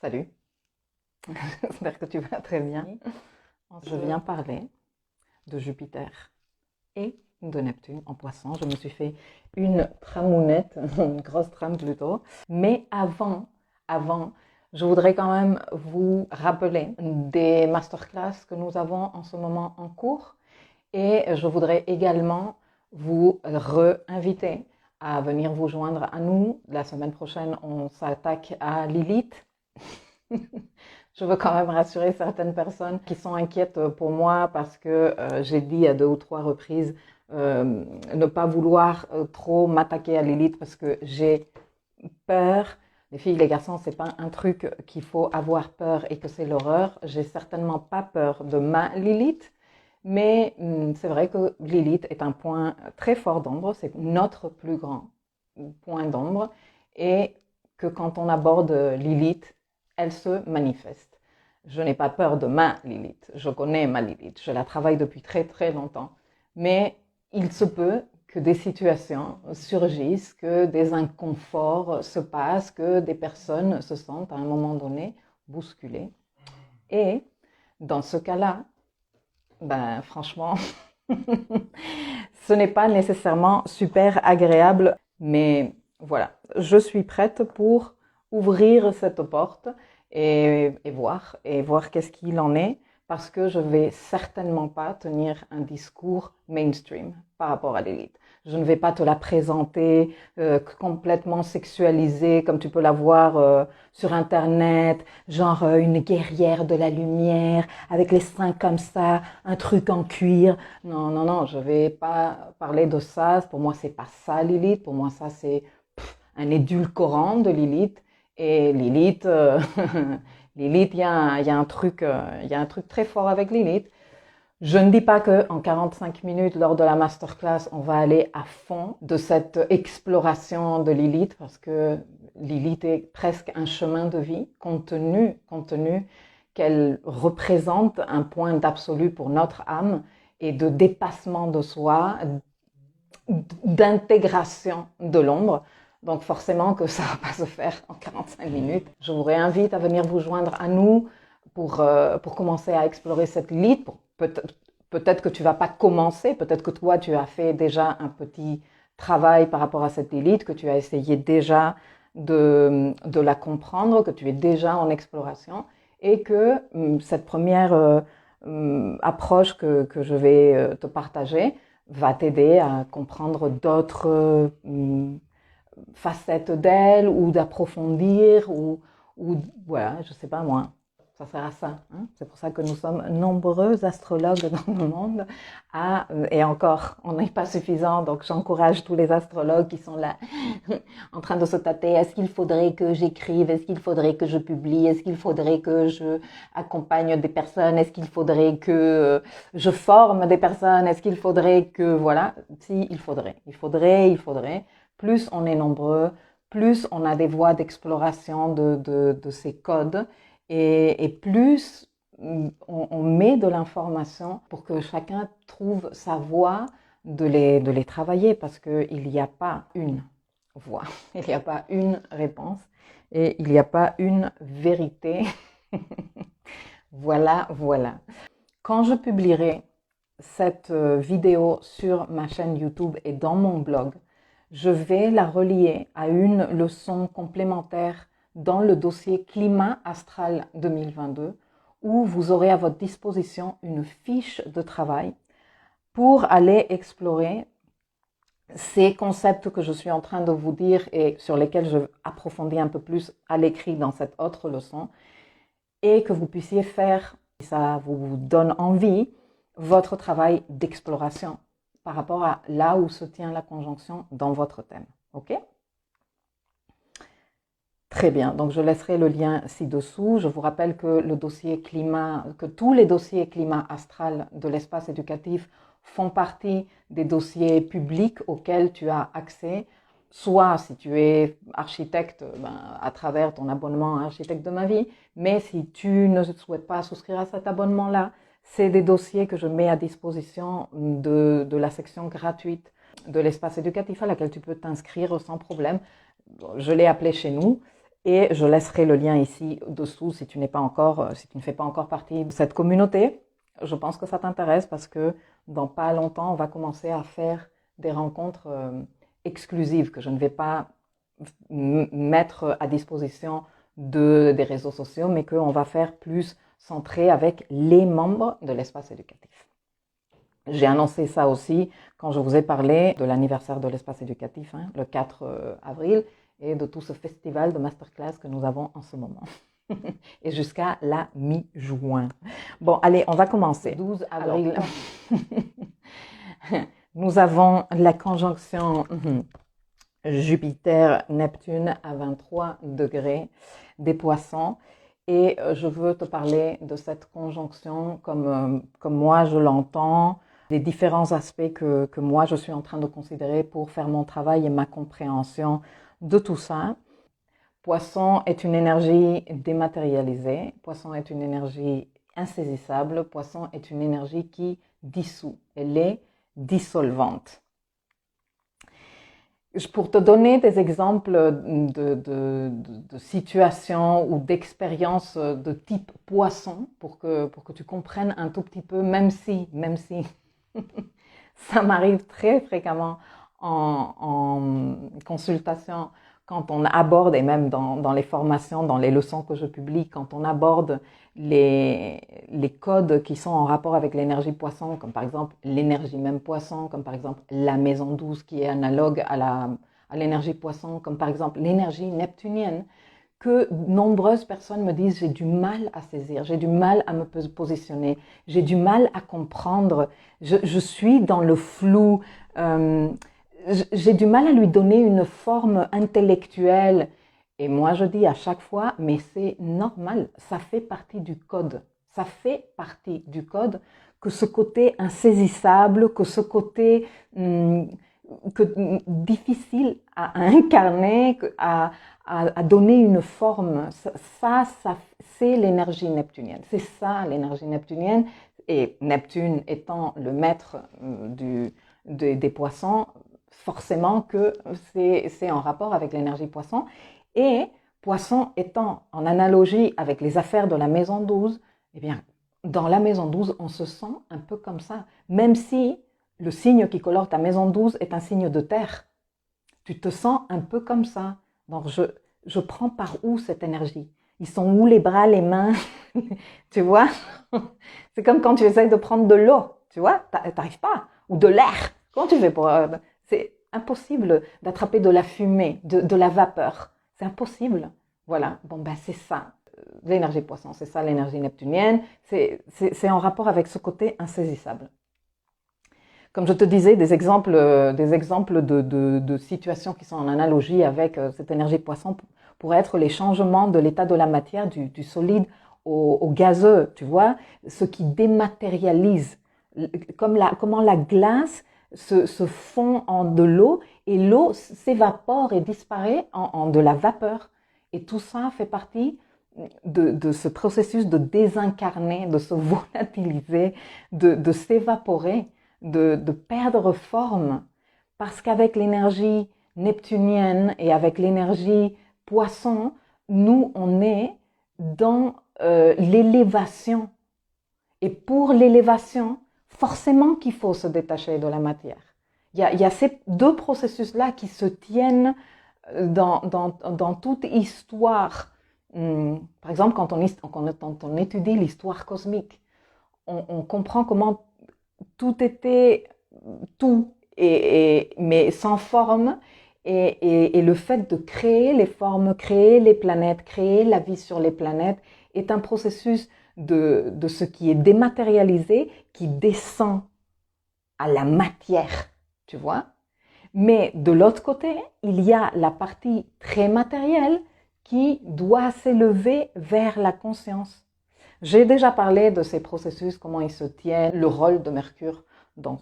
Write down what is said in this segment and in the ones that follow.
Salut, j'espère que tu vas très bien. Je viens parler de Jupiter et de Neptune en Poisson. Je me suis fait une tramounette, une grosse trame plutôt. Mais avant, je voudrais quand même vous rappeler des masterclass que nous avons en ce moment en cours. Et je voudrais également vous réinviter à venir vous joindre à nous. La semaine prochaine, on s'attaque à Lilith. Je veux quand même rassurer certaines personnes qui sont inquiètes pour moi parce que j'ai dit à 2 ou 3 reprises ne pas vouloir trop m'attaquer à Lilith parce que j'ai peur. Les filles, les garçons, c'est pas un truc qu'il faut avoir peur et que c'est l'horreur. J'ai certainement pas peur de ma Lilith, mais c'est vrai que Lilith est un point très fort d'ombre, c'est notre plus grand point d'ombre et que quand on aborde Lilith, elle se manifeste. Je n'ai pas peur de ma Lilith, je connais ma Lilith, je la travaille depuis très très longtemps, mais il se peut que des situations surgissent, que des inconforts se passent, que des personnes se sentent à un moment donné bousculées. Et dans ce cas-là, ben franchement, ce n'est pas nécessairement super agréable, mais voilà, je suis prête pour ouvrir cette porte et voir qu'est-ce qu'il en est, parce que je vais certainement pas tenir un discours mainstream par rapport à l'élite. Je ne vais pas te la présenter complètement sexualisée comme tu peux la voir sur Internet, genre une guerrière de la lumière avec les seins comme ça, un truc en cuir. Non, non, non, je vais pas parler de ça. Pour moi, c'est pas ça Lilith. Pour moi, ça c'est un édulcorant de Lilith. Et Lilith, Lilith, il y a un truc très fort avec Lilith. Je ne dis pas qu'en 45 minutes, lors de la masterclass, on va aller à fond de cette exploration de Lilith, parce que Lilith est presque un chemin de vie, compte tenu qu'elle représente un point d'absolu pour notre âme et de dépassement de soi, d'intégration de l'ombre. Donc forcément que ça ne va pas se faire en 45 minutes. Je vous réinvite à venir vous joindre à nous pour commencer à explorer cette Lilith. Peut-être que tu vas pas commencer, peut-être que toi tu as fait déjà un petit travail par rapport à cette Lilith, que tu as essayé déjà de la comprendre, que tu es déjà en exploration et que cette première approche que je vais te partager va t'aider à comprendre d'autres facettes d'elle ou d'approfondir ou voilà, je sais pas moi. Ça sert à ça. Hein. C'est pour ça que nous sommes nombreux astrologues dans le monde. Et encore, on n'est pas suffisant. Donc j'encourage tous les astrologues qui sont là en train de se tâter. Est-ce qu'il faudrait que j'écrive? Est-ce qu'il faudrait que je publie? Est-ce qu'il faudrait que je accompagne des personnes? Est-ce qu'il faudrait que je forme des personnes? Est-ce qu'il faudrait que... Voilà, si, il faudrait. Plus on est nombreux, plus on a des voies d'exploration de ces codes et plus on met de l'information pour que chacun trouve sa voie de les travailler parce qu'il n'y a pas une voie, il n'y a pas une réponse et il n'y a pas une vérité. Voilà. Quand je publierai cette vidéo sur ma chaîne YouTube et dans mon blog, je vais la relier à une leçon complémentaire dans le dossier Climat Astral 2022 où vous aurez à votre disposition une fiche de travail pour aller explorer ces concepts que je suis en train de vous dire et sur lesquels je approfondis un peu plus à l'écrit dans cette autre leçon et que vous puissiez faire, si ça vous donne envie, votre travail d'exploration par rapport à là où se tient la conjonction dans votre thème. Ok ? Très bien, donc je laisserai le lien ci-dessous. Je vous rappelle que le dossier climat, que tous les dossiers climat astral de l'espace éducatif font partie des dossiers publics auxquels tu as accès, soit si tu es architecte à travers ton abonnement à Architecte de ma vie, mais si tu ne souhaites pas souscrire à cet abonnement-là, c'est des dossiers que je mets à disposition de la section gratuite de l'espace éducatif à laquelle tu peux t'inscrire sans problème. Je l'ai appelé chez nous. Et je laisserai le lien ici dessous si tu ne fais pas encore partie de cette communauté. Je pense que ça t'intéresse parce que dans pas longtemps, on va commencer à faire des rencontres exclusives que je ne vais pas mettre à disposition des réseaux sociaux, mais qu'on va faire plus centré avec les membres de l'espace éducatif. J'ai annoncé ça aussi quand je vous ai parlé de l'anniversaire de l'espace éducatif, le 4 avril, et de tout ce festival de masterclass que nous avons en ce moment. Et jusqu'à la mi-juin. Bon, allez, on va commencer. 12 avril. Nous avons la conjonction Jupiter-Neptune à 23 degrés des Poissons. Et je veux te parler de cette conjonction comme moi je l'entends, des différents aspects que moi je suis en train de considérer pour faire mon travail et ma compréhension de tout ça. Poisson est une énergie dématérialisée, Poisson est une énergie insaisissable, Poisson est une énergie qui dissout, elle est dissolvante. Pour te donner des exemples de situations ou d'expériences de type Poisson, pour que tu comprennes un tout petit peu, même si ça m'arrive très fréquemment en consultation, quand on aborde, et même dans les formations, dans les leçons que je publie, quand on aborde les codes qui sont en rapport avec l'énergie Poisson, comme par exemple l'énergie même Poisson, comme par exemple la maison 12 qui est analogue à l'énergie Poisson, comme par exemple l'énergie neptunienne, que nombreuses personnes me disent j'ai du mal à saisir, j'ai du mal à me positionner, j'ai du mal à comprendre, je suis dans le flou, j'ai du mal à lui donner une forme intellectuelle. Et moi je dis à chaque fois, mais c'est normal, ça fait partie du code. Ça fait partie du code que ce côté insaisissable, que ce côté difficile à incarner, à donner une forme. Ça c'est l'énergie neptunienne. C'est ça l'énergie neptunienne. Et Neptune étant le maître des poissons, forcément que c'est en rapport avec l'énergie Poisson. Et Poisson étant en analogie avec les affaires de la maison 12, eh bien, dans la maison 12, on se sent un peu comme ça. Même si le signe qui colore ta maison 12 est un signe de terre, tu te sens un peu comme ça. Donc, je prends par où cette énergie? Ils sont où les bras, les mains? Tu vois? C'est comme quand tu essayes de prendre de l'eau, tu vois? T'arrives pas. Ou de l'air. Comment tu fais pour... c'est impossible d'attraper de la fumée, de la vapeur. C'est impossible. Voilà. Bon, ben c'est ça. L'énergie Poisson, c'est ça l'énergie neptunienne. C'est en rapport avec ce côté insaisissable. Comme je te disais, des exemples de situations qui sont en analogie avec cette énergie Poisson pourraient être les changements de l'état de la matière, du solide au gazeux, tu vois, ce qui dématérialise, comment la glace se fond en de l'eau et l'eau s'évapore et disparaît en de la vapeur. Et tout ça fait partie de ce processus de désincarner, de se volatiliser, de s'évaporer, de perdre forme. Parce qu'avec l'énergie neptunienne et avec l'énergie Poisson, nous, on est dans l'élévation. Et pour l'élévation, forcément qu'il faut se détacher de la matière. Il y a ces deux processus-là qui se tiennent dans toute histoire. Par exemple, quand on étudie l'histoire cosmique, on comprend comment tout était tout, mais sans forme. Et le fait de créer les formes, créer les planètes, créer la vie sur les planètes est un processus de ce qui est dématérialisé, qui descend à la matière, tu vois. Mais de l'autre côté, il y a la partie très matérielle qui doit s'élever vers la conscience. J'ai déjà parlé de ces processus, comment ils se tiennent, le rôle de Mercure dans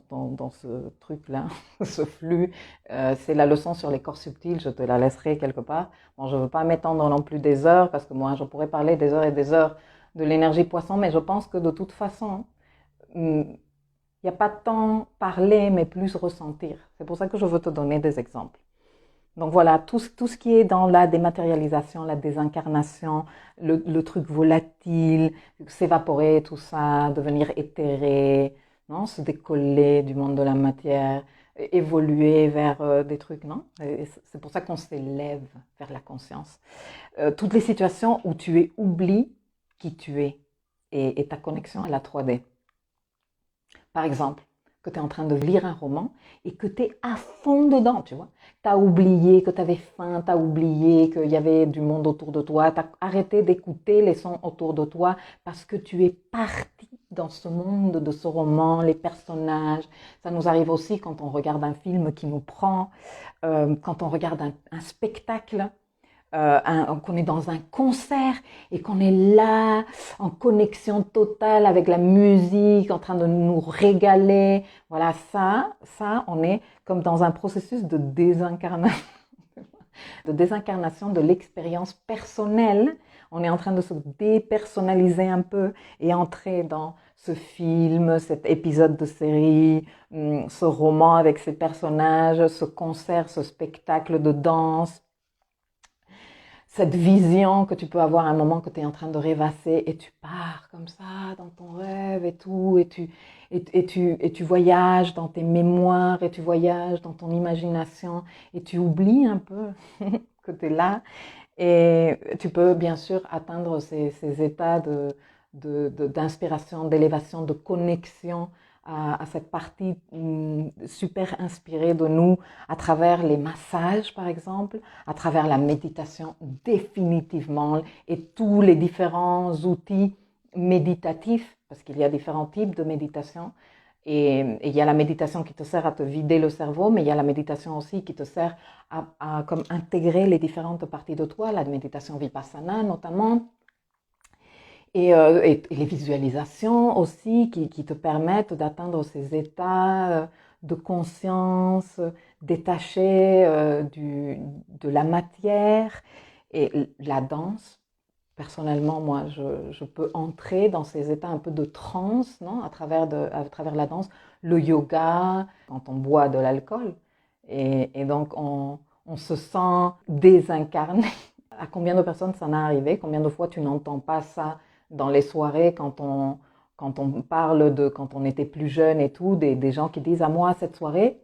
ce truc-là, ce flux. C'est la leçon sur les corps subtils, je te la laisserai quelque part. Bon, je ne veux pas m'étendre non plus des heures, parce que moi, je pourrais parler des heures et des heures de l'énergie Poisson, mais je pense que de toute façon, il n'y a pas tant parler, mais plus ressentir. C'est pour ça que je veux te donner des exemples. Donc voilà, tout ce qui est dans la dématérialisation, la désincarnation, le truc volatile, s'évaporer, tout ça, devenir éthéré, non, se décoller du monde de la matière, évoluer vers des trucs, non? Et c'est pour ça qu'on s'élève vers la conscience. Toutes les situations où tu oublies qui tu es et ta connexion à la 3D. Par exemple, que tu es en train de lire un roman et que tu es à fond dedans, tu vois. Tu as oublié que tu avais faim, tu as oublié qu'il y avait du monde autour de toi, tu as arrêté d'écouter les sons autour de toi parce que tu es parti dans ce monde de ce roman, les personnages. Ça nous arrive aussi quand on regarde un film qui nous prend, quand on regarde un spectacle. Qu'on est dans un concert et qu'on est là en connexion totale avec la musique, en train de nous régaler. Voilà, ça, on est comme dans un processus de désincarnation de l'expérience personnelle. On est en train de se dépersonnaliser un peu et entrer dans ce film, cet épisode de série, ce roman avec ses personnages, ce concert, ce spectacle de danse, cette vision que tu peux avoir à un moment que tu es en train de rêvasser et tu pars comme ça dans ton rêve et tout, et tu voyages dans tes mémoires et tu voyages dans ton imagination et tu oublies un peu que tu es là. Et tu peux bien sûr atteindre ces états d'inspiration, d'élévation, de connexion à cette partie super inspirée de nous à travers les massages par exemple, à travers la méditation définitivement et tous les différents outils méditatifs, parce qu'il y a différents types de méditation. Et il y a la méditation qui te sert à te vider le cerveau, mais il y a la méditation aussi qui te sert à comme intégrer les différentes parties de toi, la méditation Vipassana notamment, et les visualisations aussi qui te permettent d'atteindre ces états de conscience détachés de la matière. Et la danse, personnellement, moi, je peux entrer dans ces états un peu de transe, non, à travers la danse, le yoga, quand on boit de l'alcool. Et donc, on se sent désincarné. À combien de personnes ça m'est arrivé? Combien de fois tu n'entends pas ça dans les soirées quand on parle de quand on était plus jeune et tout, des gens qui disent à moi cette soirée,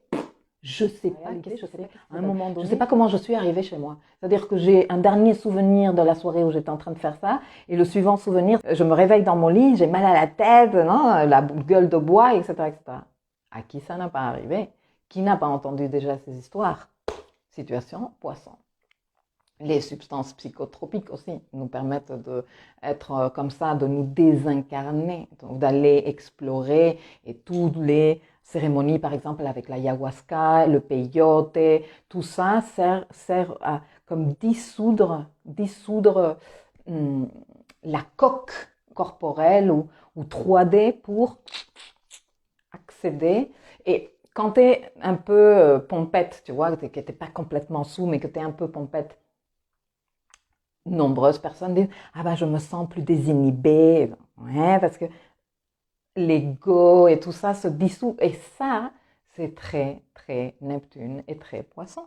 je sais pas, à un moment donné, je sais pas comment je suis arrivée chez moi. C'est-à-dire que j'ai un dernier souvenir de la soirée où j'étais en train de faire ça, et le suivant souvenir, je me réveille dans mon lit, j'ai mal à la tête, non, la gueule de bois, etc., etc. À qui ça n'a pas arrivé? Qui n'a pas entendu déjà ces histoires? Situation poisson. Les substances psychotropiques aussi nous permettent d'être comme ça, de nous désincarner, d'aller explorer et toutes les cérémonies, par exemple avec l'ayahuasca, le peyote, tout ça sert à comme dissoudre la coque corporelle ou 3D pour accéder. Et quand tu es un peu pompette, tu vois, que tu n'es pas complètement sous, mais que tu es un peu pompette, nombreuses personnes disent « Ah ben je me sens plus désinhibée ». Ouais, parce que l'ego et tout ça se dissout. Et ça, c'est très, très Neptune et très Poisson.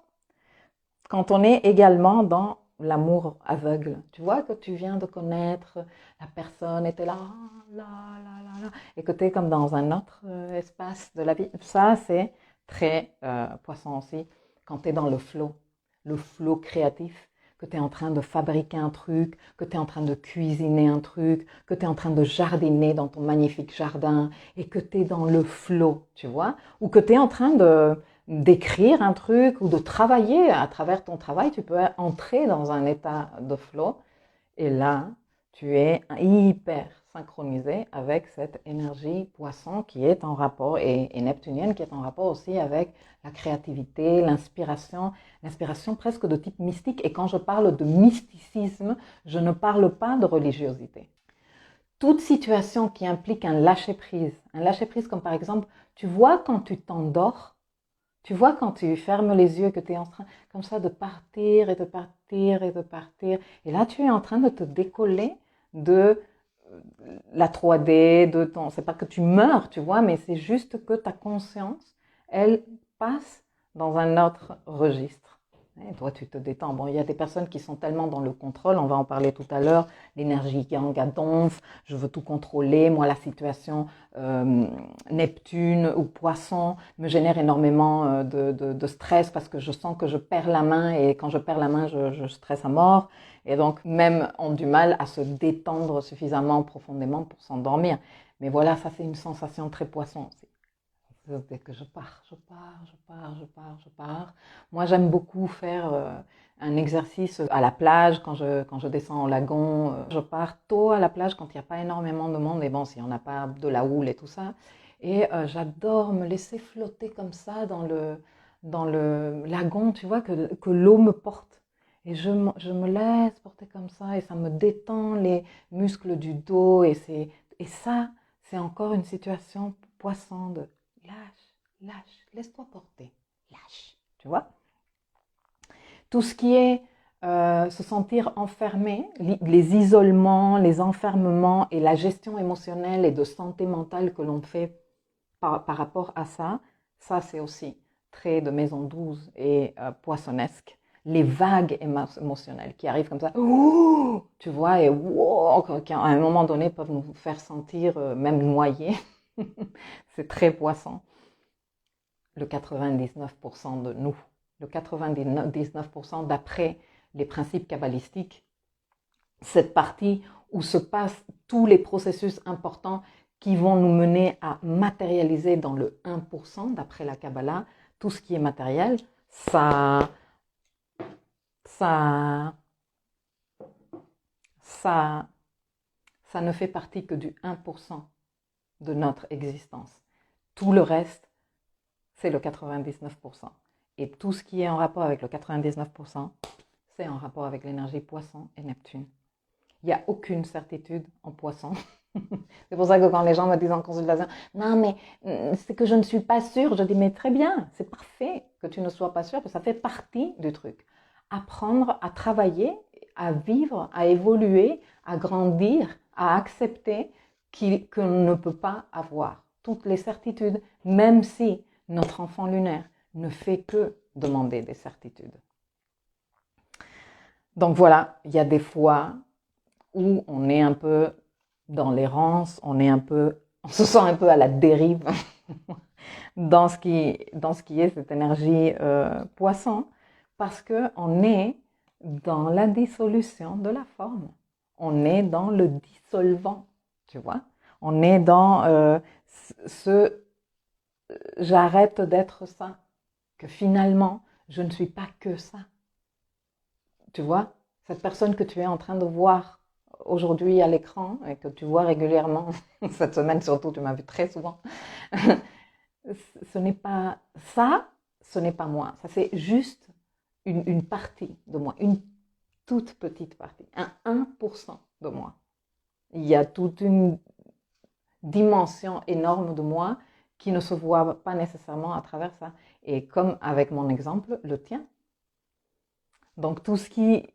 Quand on est également dans l'amour aveugle, tu vois que tu viens de connaître la personne et tu es là, et que tu es comme dans un autre espace de la vie. Ça, c'est très Poisson aussi, quand tu es dans le flow créatif, que tu es en train de fabriquer un truc, que tu es en train de cuisiner un truc, que tu es en train de jardiner dans ton magnifique jardin et que tu es dans le flow, tu vois, ou que tu es en train d'écrire un truc ou de travailler à travers ton travail, tu peux entrer dans un état de flow et là, tu es hyper synchronisé avec cette énergie poisson qui est en rapport, et neptunienne qui est en rapport aussi avec la créativité, l'inspiration presque de type mystique. Et quand je parle de mysticisme, je ne parle pas de religiosité. Toute situation qui implique un lâcher-prise comme par exemple, tu vois quand tu t'endors, tu vois quand tu fermes les yeux, que tu es en train comme ça de partir et de partir et de partir, et là tu es en train de te décoller de la 3D, de ton... C'est pas que tu meurs, tu vois, mais c'est juste que ta conscience, elle passe dans un autre registre. Et toi, tu te détends. Bon, il y a des personnes qui sont tellement dans le contrôle, on va en parler tout à l'heure, l'énergie yang à donf, je veux tout contrôler. Moi, la situation Neptune ou Poisson me génère énormément de stress parce que je sens que je perds la main et quand je perds la main, je stresse à mort. Et donc, même ont du mal à se détendre suffisamment profondément pour s'endormir. Mais voilà, ça c'est une sensation très Poisson. Dès que je pars, je pars, je pars, je pars, je pars. Moi, j'aime beaucoup faire un exercice à la plage quand je descends au lagon. Je pars tôt à la plage quand il n'y a pas énormément de monde. Et bon, s'il n'y en a pas de la houle et tout ça. Et j'adore me laisser flotter comme ça dans le lagon, tu vois, que l'eau me porte. Et je me laisse porter comme ça et ça me détend les muscles du dos. Et ça, c'est encore une situation Poisson de lâche, lâche, laisse-toi porter, lâche, tu vois. Tout ce qui est se sentir enfermé, les isolements, les enfermements et la gestion émotionnelle et de santé mentale que l'on fait par rapport à ça, ça c'est aussi très de maison 12 et poissonnesque. Les vagues émotionnelles qui arrivent comme ça, ouh, tu vois, et wow, qui à un moment donné peuvent nous faire sentir même noyés. C'est très Poisson. Le 99% de nous, le 99% d'après les principes kabbalistiques, cette partie où se passent tous les processus importants qui vont nous mener à matérialiser dans le 1% d'après la Kabbalah, tout ce qui est matériel, ça ne fait partie que du 1% de notre existence. Tout le reste, c'est le 99%. Et tout ce qui est en rapport avec le 99%, c'est en rapport avec l'énergie Poisson et Neptune. Il n'y a aucune certitude en Poisson. C'est pour ça que quand les gens me disent en consultation, non mais c'est que je ne suis pas sûre, je dis mais très bien, c'est parfait que tu ne sois pas sûre, parce que ça fait partie du truc. Apprendre à travailler, à vivre, à évoluer, à grandir, à accepter qu'on ne peut pas avoir toutes les certitudes, même si notre enfant lunaire ne fait que demander des certitudes. Donc voilà, il y a des fois où on est un peu dans l'errance, on se sent un peu à la dérive dans ce qui est cette énergie Poisson, parce qu'on est dans la dissolution de la forme. On est dans le dissolvant, tu vois. On est dans j'arrête d'être ça, que finalement, je ne suis pas que ça. Tu vois, cette personne que tu es en train de voir aujourd'hui à l'écran et que tu vois régulièrement, cette semaine surtout, tu m'as vu très souvent, ce n'est pas ça, ce n'est pas moi. Ça, c'est juste une partie de moi, une toute petite partie, un 1% de moi. Il y a toute une dimension énorme de moi qui ne se voit pas nécessairement à travers ça. Et comme avec mon exemple, le tien. Donc tout ce qui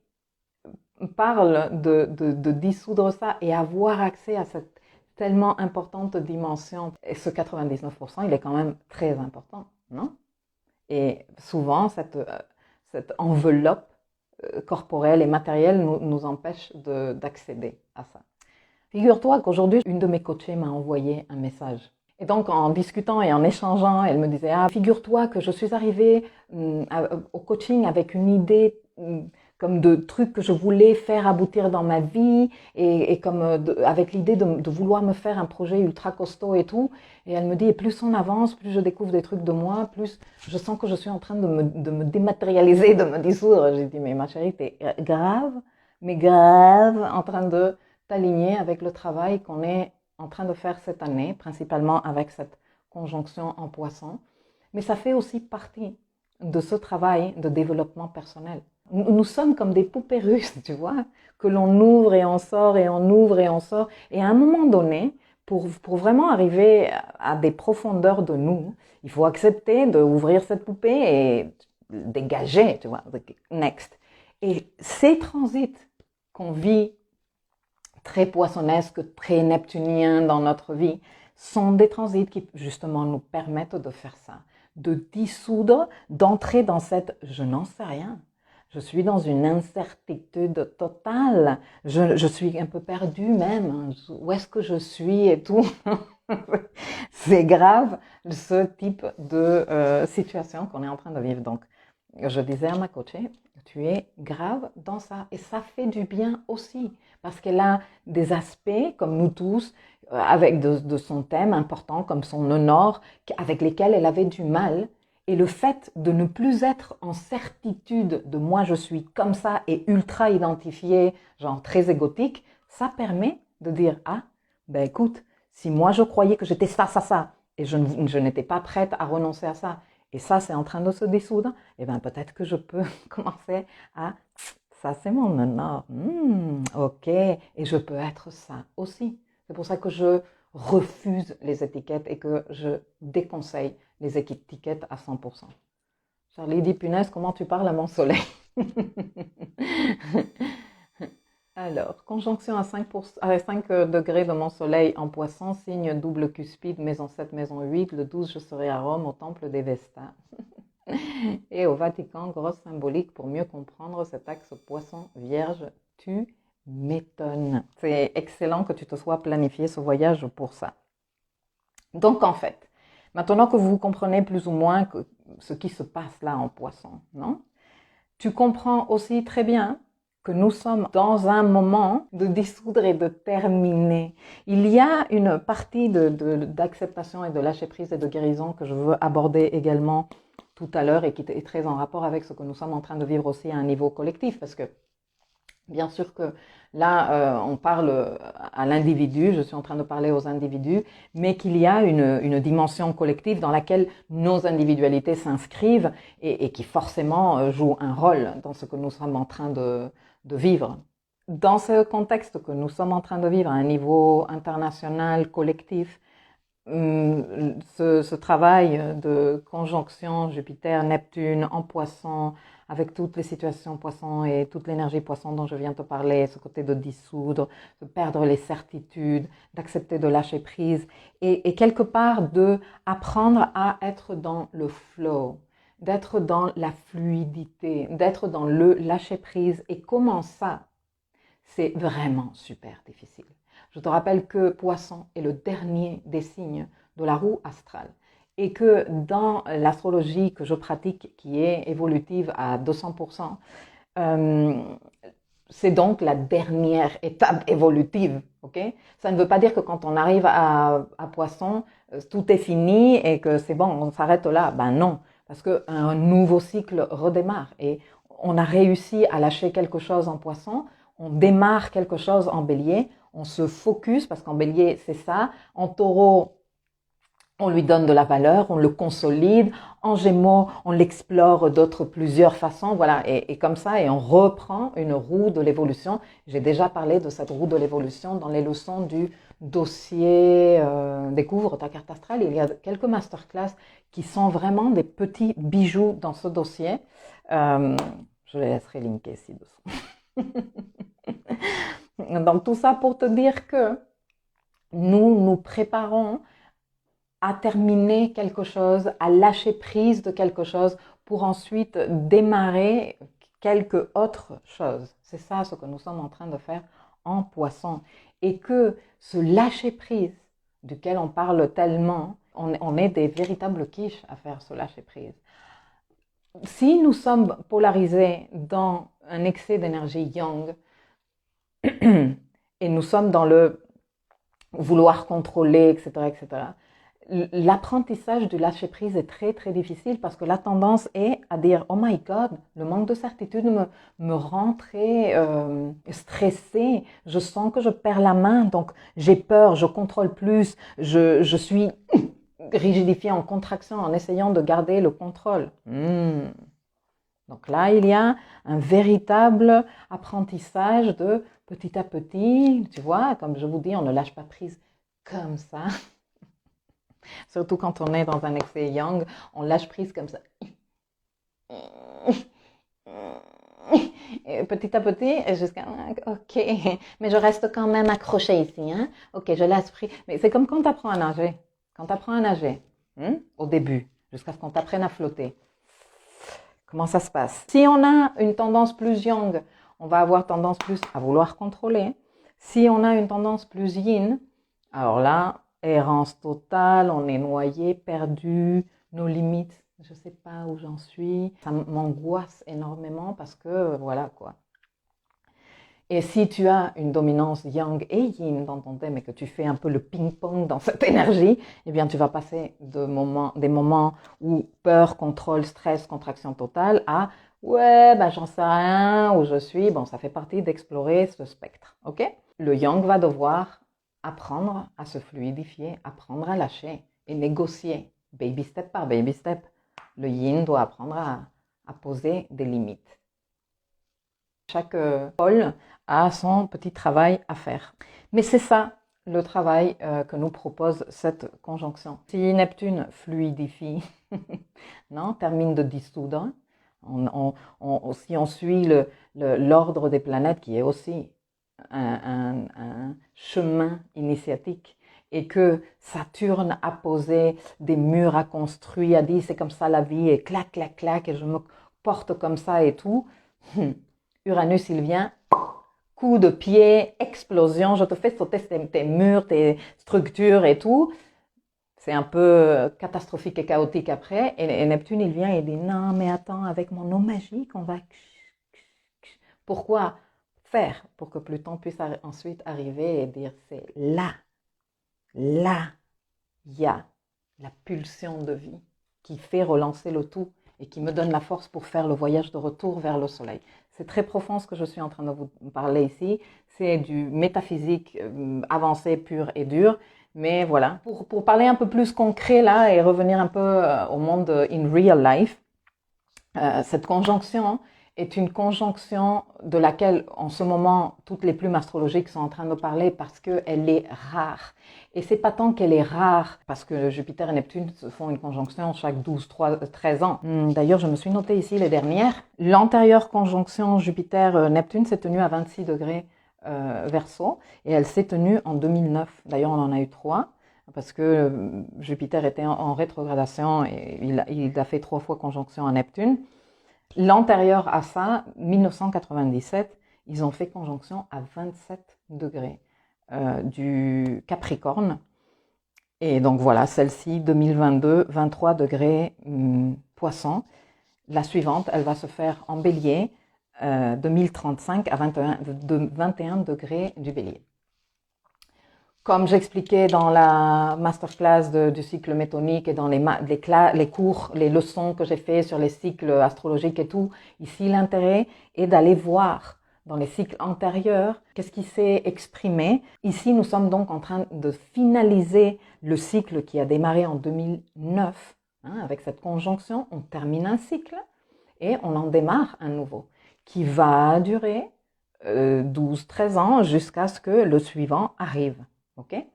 parle de dissoudre ça et avoir accès à cette tellement importante dimension, et ce 99%, il est quand même très important, non? Et souvent, cette enveloppe corporelle et matérielle nous empêche d'accéder à ça. Figure-toi qu'aujourd'hui, une de mes coachées m'a envoyé un message. Et donc, en discutant et en échangeant, elle me disait « Ah, figure-toi que je suis arrivée au coaching avec une idée comme de trucs que je voulais faire aboutir dans ma vie et comme avec l'idée de vouloir me faire un projet ultra costaud et tout. » Et elle me dit « Et plus on avance, plus je découvre des trucs de moi, plus je sens que je suis en train de me dématérialiser, de me dissoudre. » J'ai dit « Mais ma chérie, t'es grave, mais grave en train de t'aligner avec le travail qu'on est en train de faire cette année, principalement avec cette conjonction en Poisson. Mais ça fait aussi partie de ce travail de développement personnel. Nous sommes comme des poupées russes, tu vois, que l'on ouvre et on sort et on ouvre et on sort. Et à un moment donné, pour vraiment arriver à des profondeurs de nous, il faut accepter d'ouvrir cette poupée et dégager, tu vois, next. Et ces transits qu'on vit très poissonnesques, très neptuniens dans notre vie, sont des transits qui justement nous permettent de faire ça, de dissoudre, d'entrer dans cette « je n'en sais rien ». Je suis dans une incertitude totale. Je suis un peu perdue même. Où est-ce que je suis et tout. C'est grave ce type de situation qu'on est en train de vivre. Donc, je disais à ma coachée, tu es grave dans ça. Et ça fait du bien aussi. Parce qu'elle a des aspects, comme nous tous, avec de son thème important, comme son honneur, avec lesquels elle avait du mal. Et le fait de ne plus être en certitude de moi je suis comme ça et ultra identifié, genre très égotique, ça permet de dire, ah, ben écoute, si moi je croyais que j'étais ça, et je n'étais pas prête à renoncer à ça, et ça c'est en train de se dissoudre, et bien peut-être que je peux commencer à, ça c'est mon honneur, ok, et je peux être ça aussi. C'est pour ça que je refuse les étiquettes et que je déconseille les étiquettes à 100%. Charlie dit, punaise, comment tu parles à mon soleil? Alors, conjonction à 5 degrés de mon soleil en poisson, signe double cuspide, maison 7, maison 8. Le 12, je serai à Rome, au temple des Vesta. Et au Vatican, grosse symbolique pour mieux comprendre cet axe poisson vierge. Tu m'étonnes. C'est excellent que tu te sois planifié ce voyage pour ça. Donc, en fait, maintenant que vous comprenez plus ou moins ce qui se passe là en poisson, non? Tu comprends aussi très bien que nous sommes dans un moment de dissoudre et de terminer. Il y a une partie d'acceptation et de lâcher prise et de guérison que je veux aborder également tout à l'heure et qui est très en rapport avec ce que nous sommes en train de vivre aussi à un niveau collectif, parce que bien sûr que là, on parle à l'individu, je suis en train de parler aux individus, mais qu'il y a une dimension collective dans laquelle nos individualités s'inscrivent et qui forcément joue un rôle dans ce que nous sommes en train de vivre. Dans ce contexte que nous sommes en train de vivre à un niveau international, collectif, ce travail de conjonction Jupiter-Neptune en poisson, avec toutes les situations poisson et toute l'énergie poisson dont je viens te parler, ce côté de dissoudre, de perdre les certitudes, d'accepter de lâcher prise et quelque part de apprendre à être dans le flow, d'être dans la fluidité, d'être dans le lâcher prise. Et comment ça? C'est vraiment super difficile. Je te rappelle que Poisson est le dernier des signes de la roue astrale et que dans l'astrologie que je pratique, qui est évolutive à 200%, c'est donc la dernière étape évolutive. Okay? Ça ne veut pas dire que quand on arrive à Poisson, tout est fini et que c'est bon, on s'arrête là. Ben non, parce qu'un nouveau cycle redémarre et on a réussi à lâcher quelque chose en Poisson, on démarre quelque chose en Bélier, on se focus, parce qu'en Bélier, c'est ça. En Taureau, on lui donne de la valeur, on le consolide. En Gémeaux, on l'explore plusieurs façons. Voilà, et comme ça, et on reprend une roue de l'évolution. J'ai déjà parlé de cette roue de l'évolution dans les leçons du dossier Découvre ta carte astrale. Il y a quelques masterclass qui sont vraiment des petits bijoux dans ce dossier. Je les laisserai linker ci-dessous. Donc tout ça pour te dire que nous nous préparons à terminer quelque chose, à lâcher prise de quelque chose pour ensuite démarrer quelque autre chose. C'est ça ce que nous sommes en train de faire en poisson. Et que ce lâcher prise duquel on parle tellement, on est des véritables quiches à faire ce lâcher prise. Si nous sommes polarisés dans un excès d'énergie yang, et nous sommes dans le vouloir contrôler, etc., etc., l'apprentissage du lâcher-prise est très, très difficile parce que la tendance est à dire « Oh my God, le manque de certitude me rend très stressée. Je sens que je perds la main, donc j'ai peur, je contrôle plus, je suis rigidifiée en contraction en essayant de garder le contrôle. » Donc là, il y a un véritable apprentissage de petit à petit, tu vois, comme je vous dis, on ne lâche pas prise comme ça. Surtout quand on est dans un excès yang, on lâche prise comme ça. Et petit à petit, jusqu'à ok, mais je reste quand même accrochée ici, hein. Ok, je lâche prise. Mais c'est comme quand tu apprends à nager. Quand tu apprends à nager, au début, jusqu'à ce qu'on t'apprenne à flotter. Comment ça se passe? Si on a une tendance plus yang, on va avoir tendance plus à vouloir contrôler. Si on a une tendance plus yin, alors là, errance totale, on est noyé, perdu, nos limites, je ne sais pas où j'en suis. Ça m'angoisse énormément parce que voilà quoi. Et si tu as une dominance yang et yin dans ton thème et que tu fais un peu le ping-pong dans cette énergie, eh bien tu vas passer des moments où peur, contrôle, stress, contraction totale à ouais, ben j'en sais rien, où je suis. Bon, ça fait partie d'explorer ce spectre, ok? Le yang va devoir apprendre à se fluidifier, apprendre à lâcher et négocier, baby step par baby step. Le yin doit apprendre à poser des limites. Chaque pôle a son petit travail à faire. Mais c'est ça le travail que nous propose cette conjonction. Si Neptune fluidifie, non, termine de dissoudre, si on suit l'ordre des planètes qui est aussi un chemin initiatique et que Saturne a posé des murs à construire, a dit c'est comme ça la vie et clac, clac, clac et je me porte comme ça et tout, Uranus il vient, coup de pied, explosion, je te fais sauter tes murs, tes structures et tout. C'est un peu catastrophique et chaotique après. Et Neptune, il vient et dit non, mais attends, avec mon eau magique, on va. Pourquoi faire pour que Pluton puisse ensuite arriver et dire c'est là, il y a la pulsion de vie qui fait relancer le tout et qui me donne la force pour faire le voyage de retour vers le soleil. C'est très profond ce que je suis en train de vous parler ici. C'est du métaphysique avancé, pur et dur. Mais voilà, pour parler un peu plus concret là et revenir un peu au monde in real life, cette conjonction est une conjonction de laquelle en ce moment toutes les plumes astrologiques sont en train de parler parce qu'elle est rare. Et c'est pas tant qu'elle est rare parce que Jupiter et Neptune se font une conjonction chaque 13 ans. D'ailleurs, je me suis noté ici les dernières. L'antérieure conjonction Jupiter-Neptune s'est tenue à 26 degrés Verseau et elle s'est tenue en 2009. D'ailleurs, on en a eu 3 parce que Jupiter était en rétrogradation et il a fait 3 fois conjonction à Neptune. L'antérieur à ça, 1997, ils ont fait conjonction à 27 degrés du Capricorne. Et donc voilà, celle-ci, 2022, 23 degrés Poisson. La suivante, elle va se faire en Bélier, 2035 à 21 degrés du Bélier. Comme j'expliquais dans la masterclass du cycle métonique et dans les cours, les leçons que j'ai fait sur les cycles astrologiques et tout, ici l'intérêt est d'aller voir dans les cycles antérieurs qu'est-ce qui s'est exprimé. Ici, nous sommes donc en train de finaliser le cycle qui a démarré en 2009. Avec cette conjonction, on termine un cycle et on en démarre un nouveau qui va durer 12-13 ans jusqu'à ce que le suivant arrive. Okay.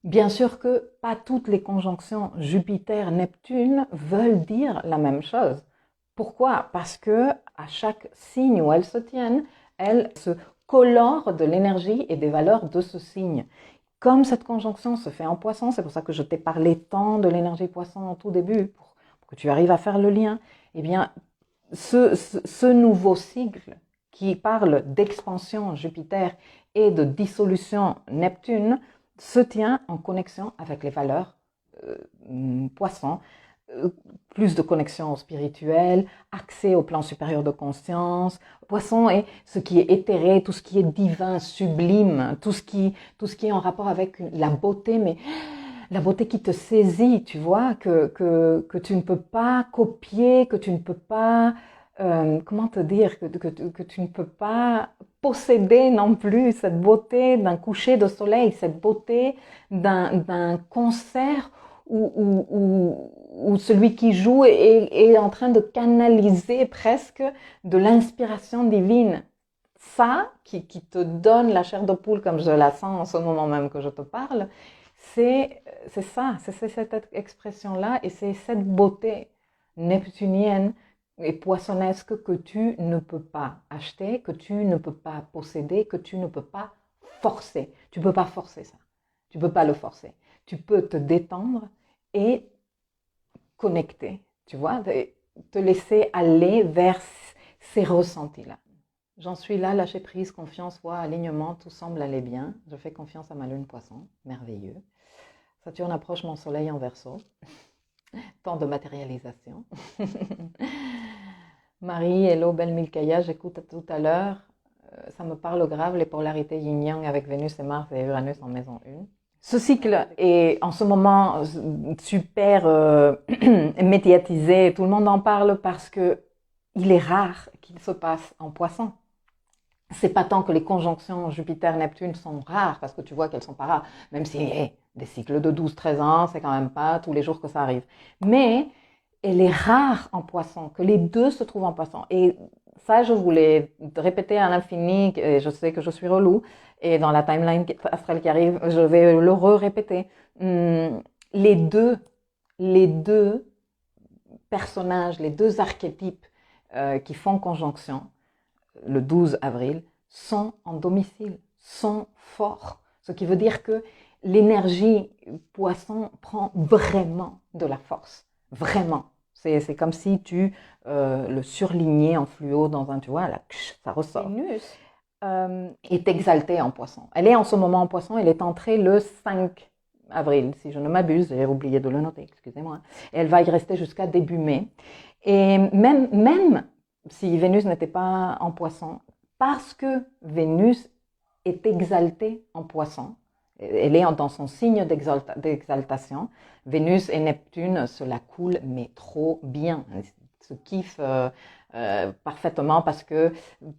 Bien sûr que pas toutes les conjonctions Jupiter-Neptune veulent dire la même chose. Pourquoi? Parce que à chaque signe où elles se tiennent, elles se colorent de l'énergie et des valeurs de ce signe. Comme cette conjonction se fait en Poisson, c'est pour ça que je t'ai parlé tant de l'énergie Poisson en tout début, pour que tu arrives à faire le lien. Eh bien, ce nouveau cycle qui parle d'expansion Jupiter et de dissolution Neptune se tient en connexion avec les valeurs Poisson, plus de connexion spirituelle, accès au plan supérieur de conscience. Poisson est ce qui est éthéré, tout ce qui est divin, sublime, tout ce qui est en rapport avec la beauté, mais la beauté qui te saisit, tu vois, que tu ne peux pas copier, que tu ne peux pas, comment te dire, que tu ne peux pas posséder non plus cette beauté d'un coucher de soleil, cette beauté d'un concert où celui qui joue est en train de canaliser presque de l'inspiration divine. Ça, qui te donne la chair de poule comme je la sens en ce moment même que je te parle, c'est ça, c'est cette expression-là et c'est cette beauté neptunienne et poissonnesque que tu ne peux pas acheter, que tu ne peux pas posséder, que tu ne peux pas forcer. Tu ne peux pas forcer ça. Tu ne peux pas le forcer. Tu peux te détendre et connecter, tu vois. te laisser aller vers ces ressentis-là. J'en suis là, lâcher prise, confiance, foi, alignement, tout semble aller bien. Je fais confiance à ma lune poisson, merveilleux. Saturne approche mon soleil en Verseau. Temps de matérialisation. Marie, hello, belle Milkaya, j'écoute tout à l'heure. Ça me parle grave, les polarités yin-yang avec Vénus et Mars et Uranus en maison 1. Ce cycle est en ce moment super médiatisé, tout le monde en parle parce que il est rare qu'il se passe en Poisson. C'est pas tant que les conjonctions Jupiter-Neptune sont rares, parce que tu vois qu'elles sont pas rares, même si des cycles de 12-13 ans, c'est quand même pas tous les jours que ça arrive. Mais elle est rare en Poisson, que les deux se trouvent en Poisson. Et ça, je voulais répéter à l'infini, et je sais que je suis relou, et dans la timeline astrale qui arrive, je vais le répéter. Les deux personnages, les deux archétypes qui font conjonction, le 12 avril, sont en domicile, sont forts. Ce qui veut dire que l'énergie Poisson prend vraiment de la force. Vraiment. C'est comme si tu le surlignais en fluo dans un, tu vois, là, ça ressort. Vénus est exaltée en Poisson. Elle est en ce moment en Poisson, elle est entrée le 5 avril, si je ne m'abuse, j'ai oublié de le noter, excusez-moi. Et elle va y rester jusqu'à début mai. Et même si Vénus n'était pas en Poisson, parce que Vénus est exaltée en Poisson, elle est dans son signe d'exaltation, Vénus et Neptune se la coulent, mais trop bien. Ils se kiffent parfaitement parce que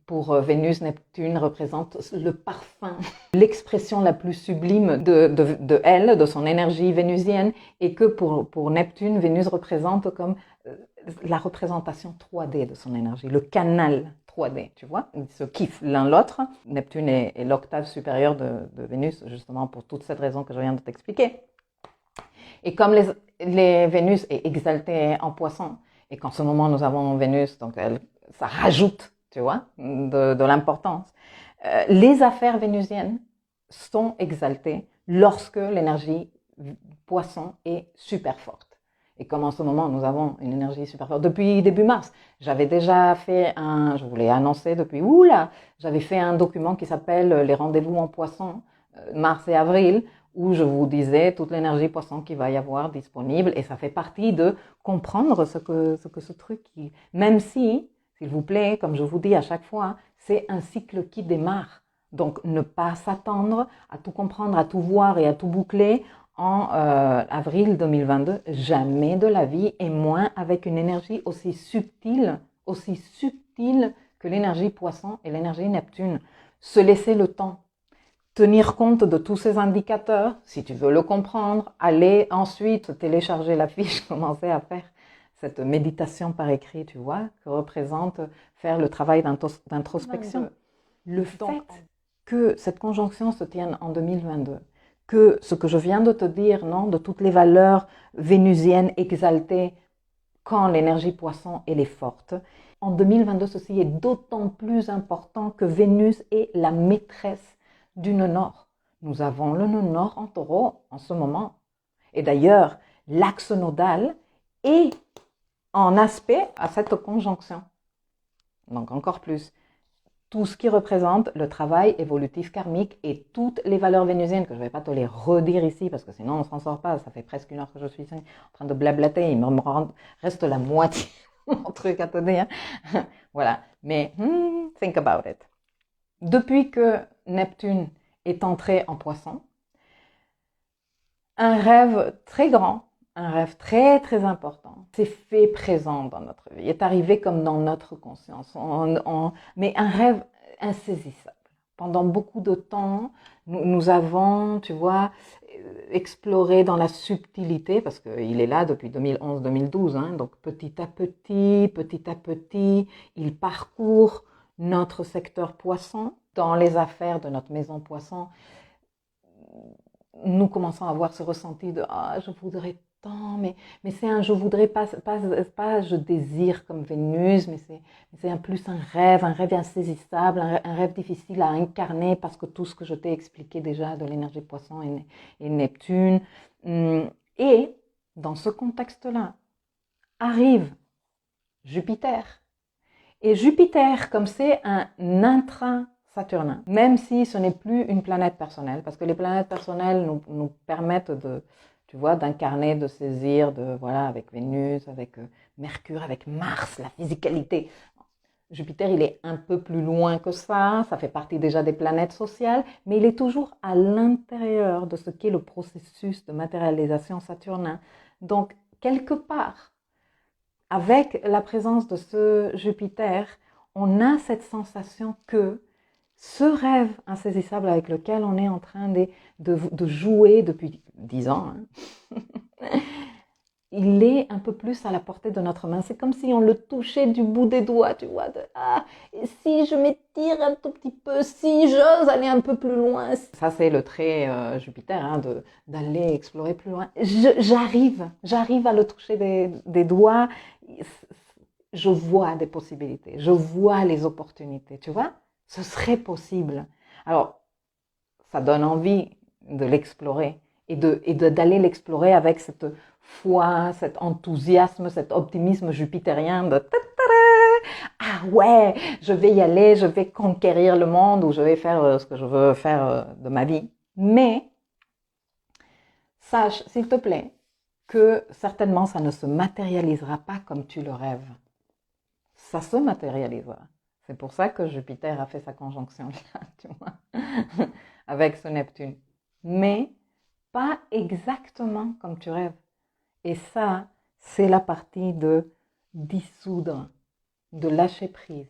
pour Vénus, Neptune représente le parfum, l'expression la plus sublime de elle, de son énergie vénusienne, et que pour Neptune, Vénus représente comme la représentation 3D de son énergie, le canal 3D, tu vois. Ils se kiffent l'un l'autre. Neptune est l'octave supérieure de Vénus, justement pour toute cette raison que je viens de t'expliquer. Et comme les Vénus est exaltée en Poisson, et qu'en ce moment nous avons Vénus, donc ça rajoute, tu vois, de l'importance. Les affaires vénusiennes sont exaltées lorsque l'énergie Poisson est super forte. Et comme en ce moment, nous avons une énergie super forte. Depuis début mars, j'avais déjà fait je voulais annoncer depuis, j'avais fait un document qui s'appelle Les rendez-vous en Poisson, mars et avril, où je vous disais toute l'énergie Poisson qu'il va y avoir disponible. Et ça fait partie de comprendre ce que ce truc, même si, s'il vous plaît, comme je vous dis à chaque fois, c'est un cycle qui démarre. Donc, ne pas s'attendre à tout comprendre, à tout voir et à tout boucler en avril 2022, jamais de la vie, et moins avec une énergie aussi subtile que l'énergie Poisson et l'énergie Neptune. Se laisser le temps, tenir compte de tous ces indicateurs, si tu veux le comprendre, aller ensuite télécharger la fiche, commencer à faire cette méditation par écrit, tu vois, que représente faire le travail d'introspection. Le fait que cette conjonction se tienne en 2022, que ce que je viens de te dire, non, de toutes les valeurs vénusiennes exaltées quand l'énergie Poisson elle est forte, en 2022 ceci est d'autant plus important que Vénus est la maîtresse du nœud nord. Nous avons le nœud nord en Taureau en ce moment. Et d'ailleurs, l'axe nodal est en aspect à cette conjonction. Donc encore plus. Tout ce qui représente le travail évolutif karmique et toutes les valeurs vénusiennes, que je ne vais pas te les redire ici, parce que sinon on ne s'en sort pas, ça fait presque 1 heure que je suis ici en train de blablater, il me reste la moitié de mon truc à te dire. Voilà, mais think about it. Depuis que Neptune est entré en Poisson, un rêve très grand, un rêve très très important s'est fait présent dans notre vie, est arrivé comme dans notre conscience, mais un rêve insaisissable. Pendant beaucoup de temps, nous avons, tu vois, exploré dans la subtilité, parce qu'il est là depuis 2011-2012, hein, donc petit à petit, il parcourt notre secteur Poisson, dans les affaires de notre maison Poisson. Nous commençons à avoir ce ressenti de je voudrais tant, mais c'est un je voudrais pas je désire comme Vénus, mais c'est plus un rêve insaisissable, un rêve difficile à incarner parce que tout ce que je t'ai expliqué déjà de l'énergie Poisson et Neptune. Et dans ce contexte-là, arrive Jupiter. Et Jupiter, comme c'est un intra-saturnin, même si ce n'est plus une planète personnelle, parce que les planètes personnelles nous permettent de, tu vois, d'incarner, de saisir, voilà, avec Vénus, avec Mercure, avec Mars, la physicalité. Jupiter, il est un peu plus loin que ça fait partie déjà des planètes sociales, mais il est toujours à l'intérieur de ce qu'est le processus de matérialisation saturnin. Donc, quelque part, avec la présence de ce Jupiter, on a cette sensation que ce rêve insaisissable avec lequel on est en train de jouer depuis 10 ans, il est un peu plus à la portée de notre main. C'est comme si on le touchait du bout des doigts, tu vois. Et si je m'étire un tout petit peu, si j'ose aller un peu plus loin. Ça, c'est le trait Jupiter, d'aller explorer plus loin. J'arrive à le toucher des doigts. Je vois des possibilités, je vois les opportunités, tu vois. Ce serait possible. Alors, ça donne envie de l'explorer et d'aller l'explorer avec cette foi, cet enthousiasme, cet optimisme jupitérien de ah ouais, je vais y aller, je vais conquérir le monde ou je vais faire ce que je veux faire de ma vie. Mais sache, s'il te plaît, que certainement ça ne se matérialisera pas comme tu le rêves. Ça se matérialisera. C'est pour ça que Jupiter a fait sa conjonction là, tu vois, avec ce Neptune. Mais pas exactement comme tu rêves. Et ça, c'est la partie de dissoudre, de lâcher prise,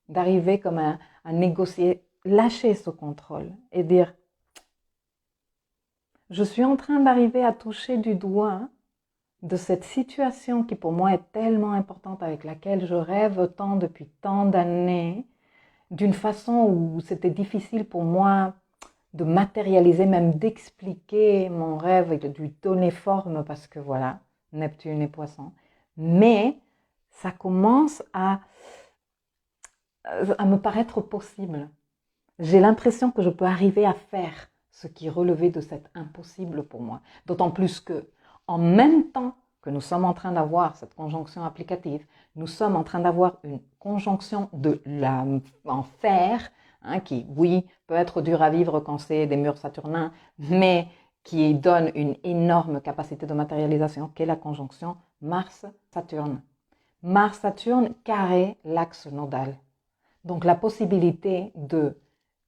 d'arriver comme à négocier, lâcher ce contrôle et dire, je suis en train d'arriver à toucher du doigt de cette situation qui pour moi est tellement importante, avec laquelle je rêve tant depuis tant d'années, d'une façon où c'était difficile pour moi de matérialiser, même d'expliquer mon rêve et de lui donner forme parce que voilà, Neptune et Poisson. Mais ça commence à me paraître possible. J'ai l'impression que je peux arriver à faire ce qui relevait de cet impossible pour moi. D'autant plus que, en même temps que nous sommes en train d'avoir cette conjonction applicative, nous sommes en train d'avoir une conjonction en fer, qui, oui, peut être dur à vivre quand c'est des murs saturnins, mais qui donne une énorme capacité de matérialisation, qu'est la conjonction Mars-Saturne. Mars-Saturne carré l'axe nodal. Donc la possibilité de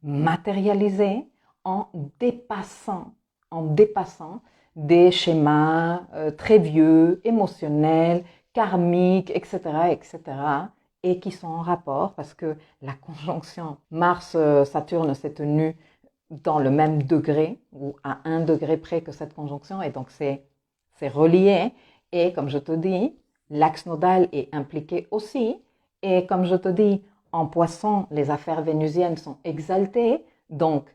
matérialiser en dépassant des schémas très vieux, émotionnels, karmiques, etc., etc., et qui sont en rapport parce que la conjonction Mars-Saturne s'est tenue dans le même degré ou à 1 degré près que cette conjonction, et donc c'est relié. Et comme je te dis, l'axe nodal est impliqué aussi, et comme je te dis, en Poisson, les affaires vénusiennes sont exaltées, donc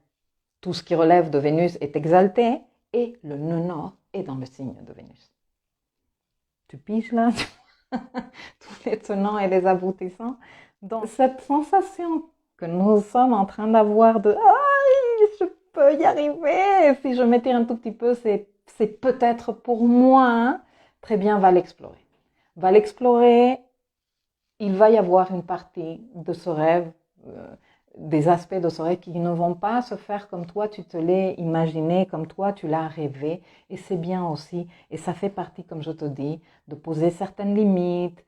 tout ce qui relève de Vénus est exalté, et le nœud nord est dans le signe de Vénus. Tu piges là tous les tenants et les aboutissants. Donc cette sensation que nous sommes en train d'avoir de « Ah, je peux y arriver, si je m'étire un tout petit peu, c'est peut-être pour moi hein. ». Très bien, va l'explorer. Va l'explorer. Il va y avoir une partie de ce rêve, des aspects de ce rêve qui ne vont pas se faire comme toi tu te l'es imaginé, comme toi tu l'as rêvé. Et c'est bien aussi. Et ça fait partie, comme je te dis, de poser certaines limites,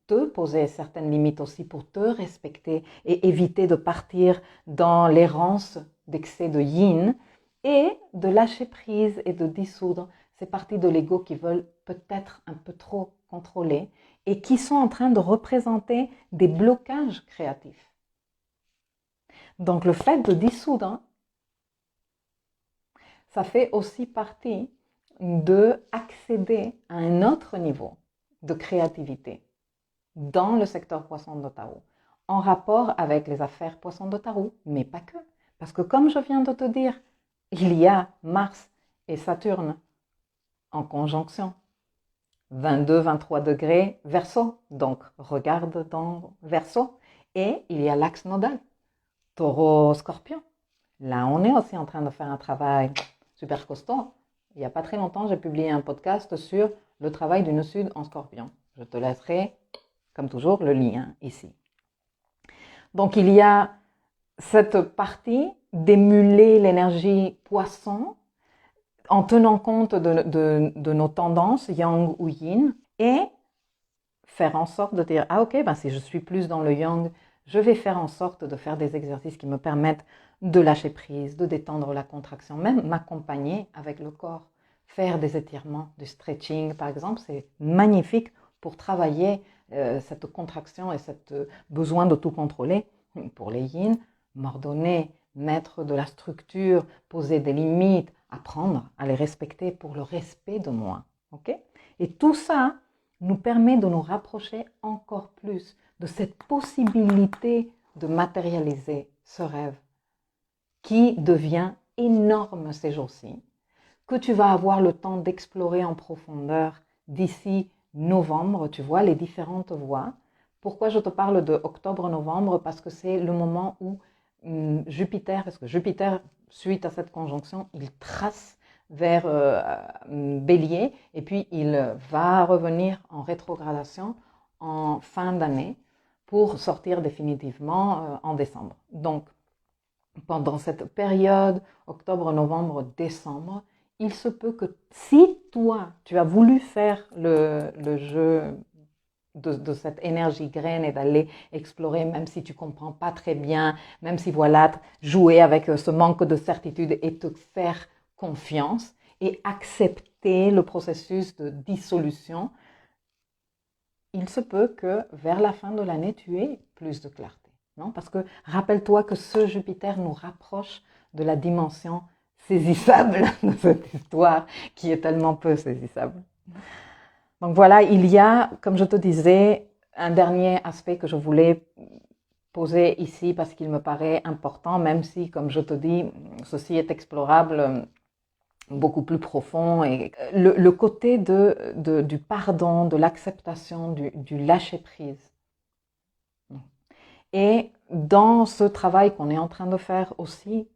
te poser certaines limites aussi pour te respecter et éviter de partir dans l'errance d'excès de yin et de lâcher prise et de dissoudre ces parties de l'ego qui veulent peut-être un peu trop contrôler et qui sont en train de représenter des blocages créatifs. Donc le fait de dissoudre, ça fait aussi partie d'accéder à un autre niveau de créativité dans le secteur poisson de tarot, en rapport avec les affaires poisson de tarot, mais pas que. Parce que comme je viens de te dire, il y a Mars et Saturne en conjonction. 22-23 degrés Verseau, donc regarde dans Verseau. Et il y a l'axe nodal, Taureau-Scorpion. Là, on est aussi en train de faire un travail super costaud. Il n'y a pas très longtemps, j'ai publié un podcast sur le travail du nœud sud en Scorpion. Je te laisserai, comme toujours, le lien ici. Donc, il y a cette partie d'émuler l'énergie poisson en tenant compte de nos tendances, yang ou yin, et faire en sorte de dire, ah ok, ben si je suis plus dans le yang, je vais faire en sorte de faire des exercices qui me permettent de lâcher prise, de détendre la contraction, même m'accompagner avec le corps. Faire des étirements, du stretching par exemple, c'est magnifique pour travailler cette contraction et ce besoin de tout contrôler. Pour les yin, m'ordonner, mettre de la structure, poser des limites, apprendre à les respecter pour le respect de moi. Okay? Et tout ça nous permet de nous rapprocher encore plus de cette possibilité de matérialiser ce rêve qui devient énorme ces jours-ci, que tu vas avoir le temps d'explorer en profondeur d'ici novembre. Tu vois les différentes voies. Pourquoi je te parle de octobre-novembre? Parce que c'est le moment où Jupiter, parce que Jupiter, suite à cette conjonction, il trace vers Bélier et puis il va revenir en rétrogradation en fin d'année pour sortir définitivement en décembre. Donc, pendant cette période, octobre, novembre, décembre, il se peut que si toi, tu as voulu faire le jeu de cette énergie graine et d'aller explorer, même si tu comprends pas très bien, même si voilà, jouer avec ce manque de certitude et te faire confiance et accepter le processus de dissolution, il se peut que vers la fin de l'année, tu aies plus de clarté. Non? Parce que rappelle-toi que ce Jupiter nous rapproche de la dimension saisissable de cette histoire qui est tellement peu saisissable. Donc voilà, il y a, comme je te disais, un dernier aspect que je voulais poser ici parce qu'il me paraît important, même si, comme je te dis, ceci est explorable beaucoup plus profond. Et le côté du pardon, de l'acceptation, du lâcher-prise. Et dans ce travail qu'on est en train de faire aussi,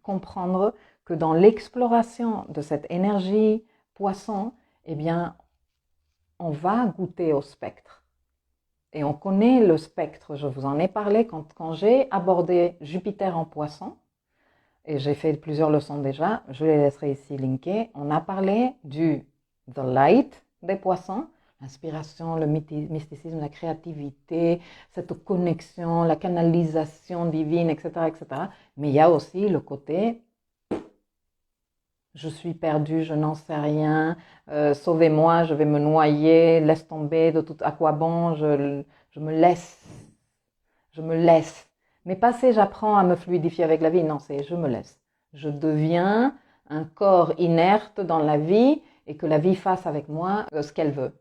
comprendre que dans l'exploration de cette énergie poisson, eh bien, on va goûter au spectre. Et on connaît le spectre, je vous en ai parlé quand j'ai abordé Jupiter en poisson, et j'ai fait plusieurs leçons déjà, je les laisserai ici linkées. On a parlé du The Light des poissons, l'inspiration, le mysticisme, la créativité, cette connexion, la canalisation divine, etc., etc. Mais il y a aussi le côté je suis perdue, je n'en sais rien, sauvez-moi, je vais me noyer, laisse tomber, de tout à quoi bon, je me laisse. Je me laisse. Mais pas c'est j'apprends à me fluidifier avec la vie, non, c'est je me laisse. Je deviens un corps inerte dans la vie et que la vie fasse avec moi ce qu'elle veut.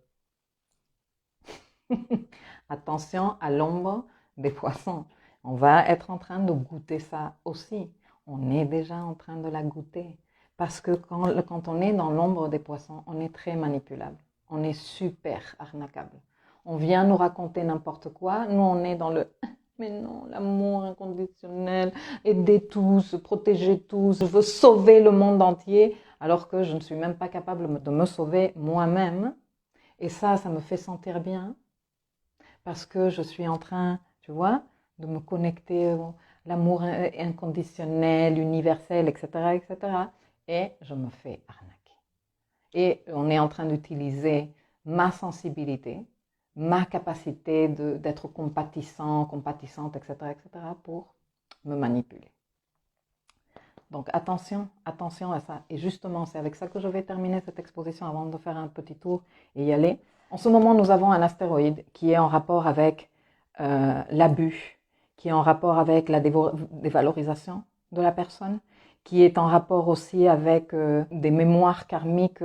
Attention à l'ombre des poissons. On va être en train de goûter ça aussi. On est déjà en train de la goûter. Parce que quand on est dans l'ombre des poissons, on est très manipulable. On est super arnaquable. On vient nous raconter n'importe quoi. Nous, on est dans le mais non, l'amour inconditionnel, aider tous, protéger tous, je veux sauver le monde entier, alors que je ne suis même pas capable de me sauver moi-même. Et ça me fait sentir bien, parce que je suis en train, tu vois, de me connecter à l'amour inconditionnel, universel, etc., etc. Et je me fais arnaquer. Et on est en train d'utiliser ma sensibilité, ma capacité d'être compatissant, compatissante, etc., etc., pour me manipuler. Donc attention, attention à ça. Et justement, c'est avec ça que je vais terminer cette exposition avant de faire un petit tour et y aller. En ce moment, nous avons un astéroïde qui est en rapport avec l'abus, qui est en rapport avec la dévalorisation de la personne, qui est en rapport aussi avec des mémoires karmiques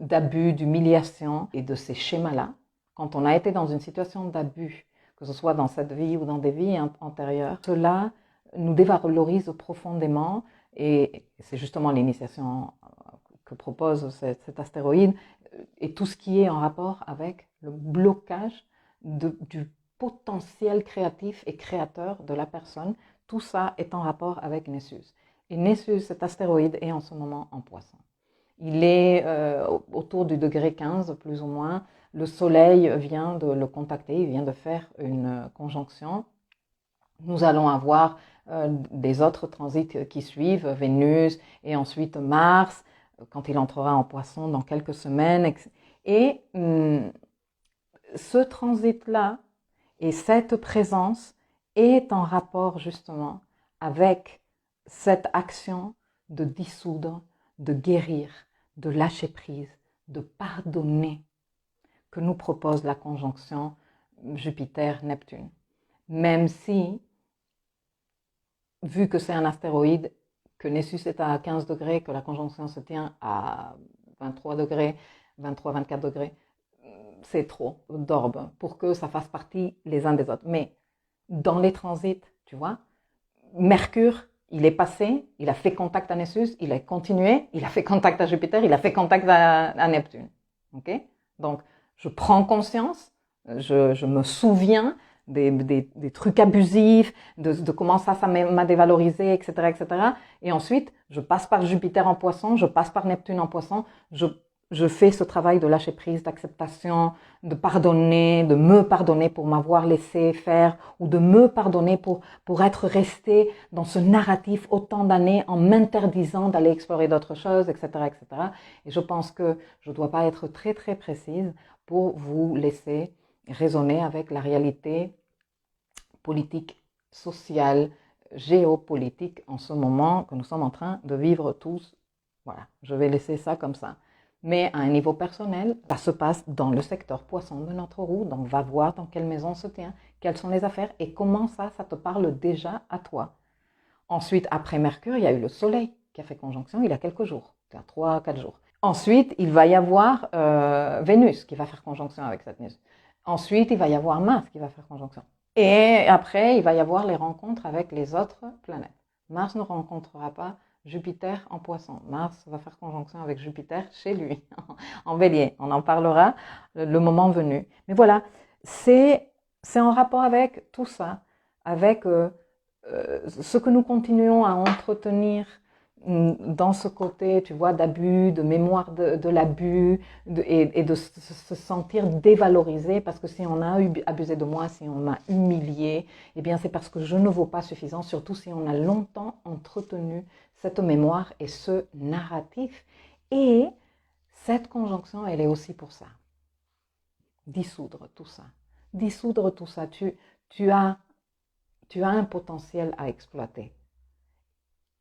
d'abus, d'humiliation et de ces schémas-là. Quand on a été dans une situation d'abus, que ce soit dans cette vie ou dans des vies antérieures, cela nous dévalorise profondément et c'est justement l'initiation que propose cet astéroïde et tout ce qui est en rapport avec le blocage du potentiel créatif et créateur de la personne. Tout ça est en rapport avec Nessus. Et Nessus, cet astéroïde, est en ce moment en poisson. il est autour du degré 15 plus ou moins. Le Soleil vient de le contacter, il vient de faire une conjonction. Nous allons avoir des autres transits qui suivent, Vénus et ensuite Mars, quand il entrera en Poisson dans quelques semaines. Et ce transit-là et cette présence est en rapport justement avec cette action de dissoudre, de guérir, de lâcher prise, de pardonner que nous propose la conjonction Jupiter-Neptune. Même si, vu que c'est un astéroïde, que Nessus est à 15 degrés, que la conjonction se tient à 23 degrés, 23-24 degrés, c'est trop d'orbes pour que ça fasse partie les uns des autres. Mais dans les transits, tu vois, Mercure, il est passé, il a fait contact à Nessus, il a continué, il a fait contact à Jupiter, il a fait contact à Neptune. Ok? Donc, je prends conscience, je me souviens des trucs abusifs, de comment ça m'a dévalorisé, etc., etc. Et ensuite, je passe par Jupiter en Poisson, je passe par Neptune en Poisson, je fais ce travail de lâcher prise, d'acceptation, de pardonner, de me pardonner pour m'avoir laissé faire ou de me pardonner pour être resté dans ce narratif autant d'années en m'interdisant d'aller explorer d'autres choses, etc., etc. Et je pense que je ne dois pas être très, très précise pour vous laisser raisonner avec la réalité politique, sociale, géopolitique en ce moment que nous sommes en train de vivre tous. Voilà, je vais laisser ça comme ça. Mais à un niveau personnel, ça se passe dans le secteur poisson de notre roue, donc va voir dans quelle maison se tient, quelles sont les affaires et comment ça te parle déjà à toi. Ensuite, après Mercure, il y a eu le Soleil qui a fait conjonction il y a quelques jours, il y a 3-4 jours. Ensuite, il va y avoir Vénus qui va faire conjonction avec cette maison. Ensuite, il va y avoir Mars qui va faire conjonction. Et après, il va y avoir les rencontres avec les autres planètes. Mars ne rencontrera pas Jupiter en Poisson. Mars va faire conjonction avec Jupiter chez lui, en Bélier. On en parlera le moment venu. Mais voilà, c'est en rapport avec tout ça, avec ce que nous continuons à entretenir dans ce côté, tu vois, d'abus, de mémoire de l'abus, et de se sentir dévalorisé, parce que si on a abusé de moi, si on m'a humilié, eh bien c'est parce que je ne vaux pas suffisant, surtout si on a longtemps entretenu cette mémoire et ce narratif. Et cette conjonction, elle est aussi pour ça. Dissoudre tout ça. Dissoudre tout ça. Tu as un potentiel à exploiter.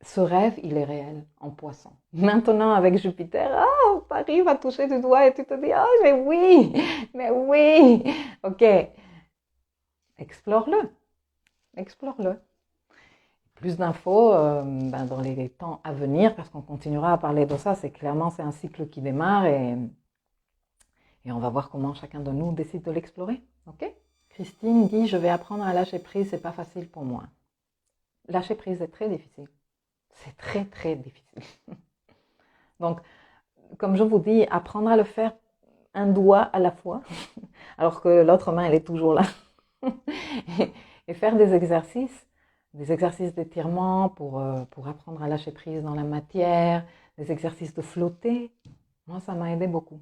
Ce rêve, il est réel en Poisson. Maintenant, avec Jupiter, Paris va toucher du doigt et tu te dis, mais oui, ok. Explore-le. Plus d'infos dans les temps à venir, parce qu'on continuera à parler de ça. C'est un cycle qui démarre et on va voir comment chacun de nous décide de l'explorer. Ok? Christine dit, je vais apprendre à lâcher prise, c'est pas facile pour moi. Lâcher prise est très difficile. C'est très, très difficile. Donc, comme je vous dis, apprendre à le faire un doigt à la fois, alors que l'autre main, elle est toujours là. Et faire des exercices d'étirement pour apprendre à lâcher prise dans la matière, des exercices de flotter. Moi, ça m'a aidé beaucoup.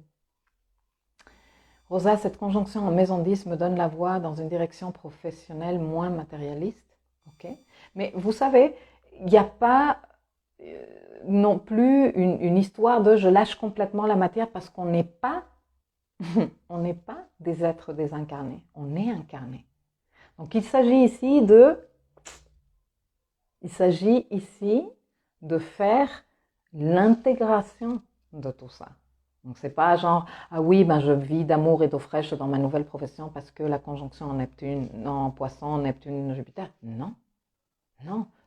Rosa, cette conjonction en maison 10 me donne la voie dans une direction professionnelle moins matérialiste. Okay. Mais vous savez, il n'y a pas non plus une histoire de je lâche complètement la matière, parce qu'on n'est pas des êtres désincarnés, on est incarnés. Donc il s'agit ici de faire l'intégration de tout ça. Donc c'est pas genre je vis d'amour et d'eau fraîche dans ma nouvelle profession parce que la conjonction en Poisson, Neptune, Jupiter. Non.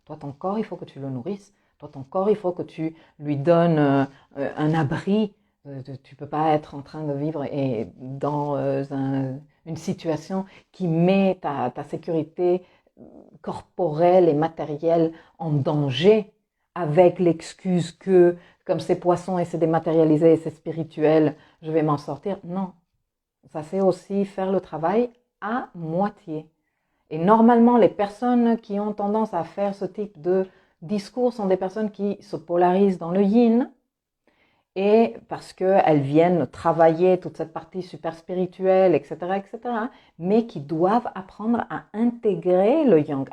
Toi ton corps, il faut que tu le nourrisses. Toi ton corps, il faut que tu lui donnes un abri. Tu peux pas être en train de vivre dans une situation qui met ta sécurité corporelle et matérielle en danger, avec l'excuse que, comme c'est poisson et c'est dématérialisé et c'est spirituel, je vais m'en sortir. Non, ça c'est aussi faire le travail à moitié. Et normalement, les personnes qui ont tendance à faire ce type de discours sont des personnes qui se polarisent dans le yin et parce qu'elles viennent travailler toute cette partie super spirituelle, etc., mais qui doivent apprendre à intégrer le yang,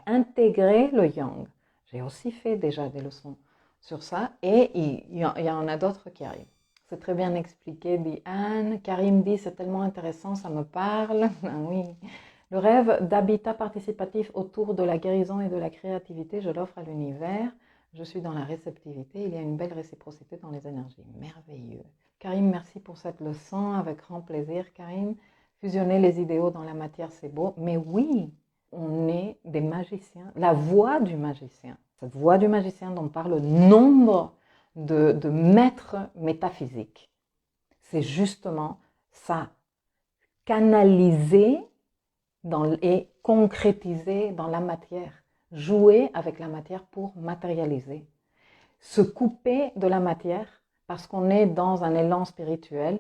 J'ai aussi fait déjà des leçons sur ça, et il y en a d'autres qui arrivent. C'est très bien expliqué, dit Anne. Karim dit, c'est tellement intéressant, ça me parle. Ah oui. Le rêve d'habitat participatif autour de la guérison et de la créativité, je l'offre à l'univers. Je suis dans la réceptivité, il y a une belle réciprocité dans les énergies. Merveilleux. Karim, merci pour cette leçon, avec grand plaisir. Karim, fusionner les idéaux dans la matière, c'est beau. Mais oui, on est des magiciens. La voix du magicien, cette voix du magicien dont parle nombre de maîtres métaphysiques, c'est justement ça, canaliser et concrétiser dans la matière. Jouer avec la matière pour matérialiser. Se couper de la matière parce qu'on est dans un élan spirituel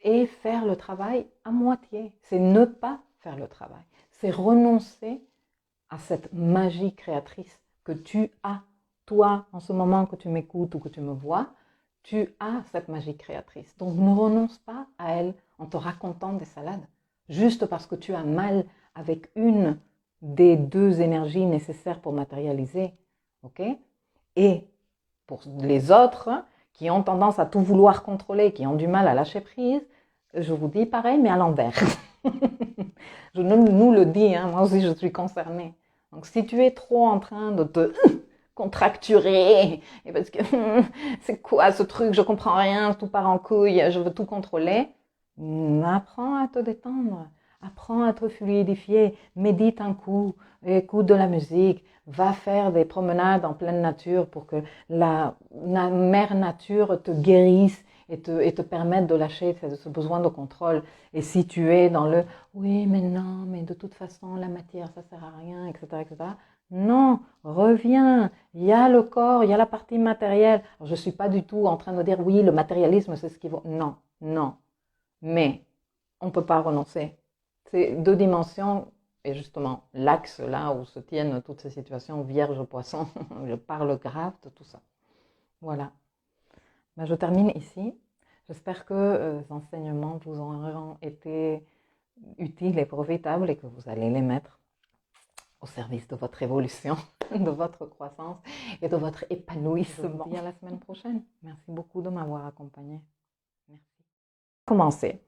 et faire le travail à moitié. C'est ne pas faire le travail. C'est renoncer à cette magie créatrice que tu as. Toi, en ce moment que tu m'écoutes ou que tu me vois, tu as cette magie créatrice. Donc ne renonce pas à elle en te racontant des salades. Juste parce que tu as mal avec une des deux énergies nécessaires pour matérialiser. Ok? Et pour les autres qui ont tendance à tout vouloir contrôler, qui ont du mal à lâcher prise, je vous dis pareil, mais à l'envers. Je nous le dis, hein, moi aussi je suis concernée. Donc si tu es trop en train de te contracturer, et parce que c'est quoi ce truc, je comprends rien, tout part en couille, je veux tout contrôler, apprends à te détendre. Apprends à te fluidifier, médite un coup, écoute de la musique, va faire des promenades en pleine nature pour que la mère nature te guérisse et te permette de lâcher ce besoin de contrôle. Et si tu es dans le « oui, mais non, mais de toute façon, la matière, ça sert à rien, etc. » Non, reviens, il y a le corps, il y a la partie matérielle. Alors, je ne suis pas du tout en train de dire « oui, le matérialisme, c'est ce qui vaut… » Non, non, mais on ne peut pas renoncer. C'est deux dimensions, et justement, l'axe là où se tiennent toutes ces situations, vierge-poisson, je parle grave de tout ça. Voilà. Ben, je termine ici. J'espère que les enseignements vous auront été utiles et profitables et que vous allez les mettre au service de votre évolution, de votre croissance et de votre épanouissement. Je vous dis à la semaine prochaine. Merci beaucoup de m'avoir accompagné. Merci. Commencer.